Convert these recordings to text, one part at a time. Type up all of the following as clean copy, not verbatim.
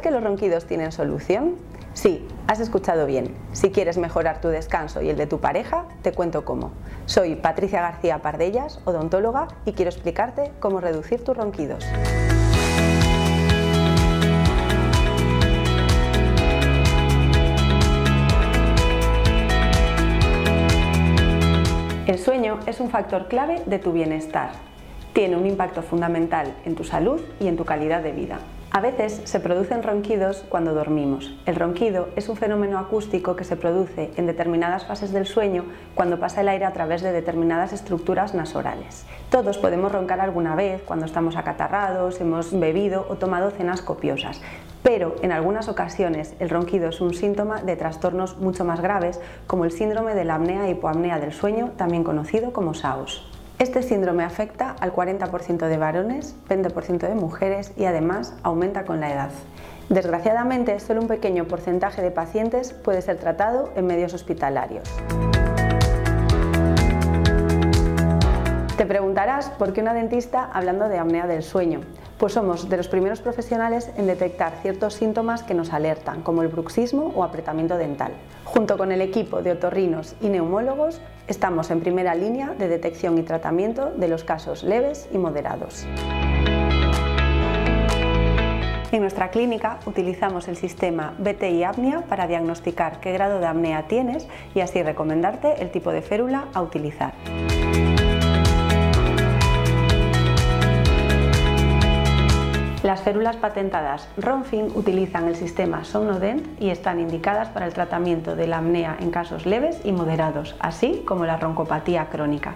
que los ronquidos tienen solución? Sí, has escuchado bien. Si quieres mejorar tu descanso y el de tu pareja, te cuento cómo. Soy Patricia García Pardellas, odontóloga, y quiero explicarte cómo reducir tus ronquidos. El sueño es un factor clave de tu bienestar. Tiene un impacto fundamental en tu salud y en tu calidad de vida. A veces se producen ronquidos cuando dormimos. El ronquido es un fenómeno acústico que se produce en determinadas fases del sueño cuando pasa el aire a través de determinadas estructuras nasorales. Todos podemos roncar alguna vez cuando estamos acatarrados, hemos bebido o tomado cenas copiosas, pero en algunas ocasiones el ronquido es un síntoma de trastornos mucho más graves, como el síndrome de la apnea-hipoapnea del sueño, también conocido como SAOS. Este síndrome afecta al 40% de varones, 20% de mujeres y además aumenta con la edad. Desgraciadamente, solo un pequeño porcentaje de pacientes puede ser tratado en medios hospitalarios. Te preguntarás por qué una dentista hablando de apnea del sueño. Pues somos de los primeros profesionales en detectar ciertos síntomas que nos alertan, como el bruxismo o apretamiento dental. Junto con el equipo de otorrinos y neumólogos, estamos en primera línea de detección y tratamiento de los casos leves y moderados. En nuestra clínica utilizamos el sistema BTI Apnea para diagnosticar qué grado de apnea tienes y así recomendarte el tipo de férula a utilizar. Las férulas patentadas Ronfin utilizan el sistema Somnodent y están indicadas para el tratamiento de la apnea en casos leves y moderados, así como la roncopatía crónica.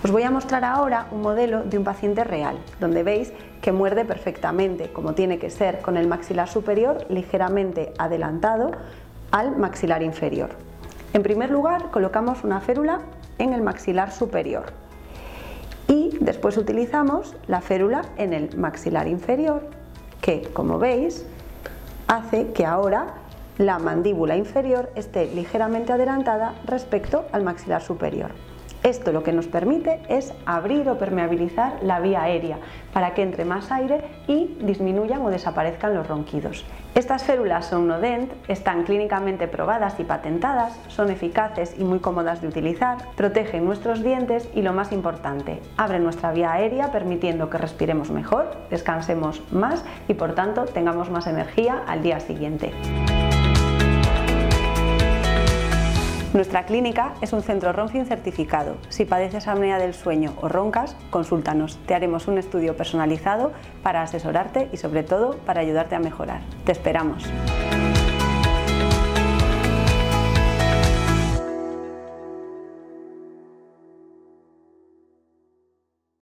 Os voy a mostrar ahora un modelo de un paciente real, donde veis que muerde perfectamente, como tiene que ser, con el maxilar superior ligeramente adelantado al maxilar inferior. En primer lugar, colocamos una férula en el maxilar superior. Y después utilizamos la férula en el maxilar inferior, que, como veis, hace que ahora la mandíbula inferior esté ligeramente adelantada respecto al maxilar superior. Esto lo que nos permite es abrir o permeabilizar la vía aérea para que entre más aire y disminuyan o desaparezcan los ronquidos. Estas férulas Somnodent están clínicamente probadas y patentadas, son eficaces y muy cómodas de utilizar, protegen nuestros dientes y, lo más importante, abren nuestra vía aérea permitiendo que respiremos mejor, descansemos más y por tanto tengamos más energía al día siguiente. Nuestra clínica es un centro Ronfin certificado. Si padeces apnea del sueño o roncas, consúltanos. Te haremos un estudio personalizado para asesorarte y sobre todo para ayudarte a mejorar. Te esperamos.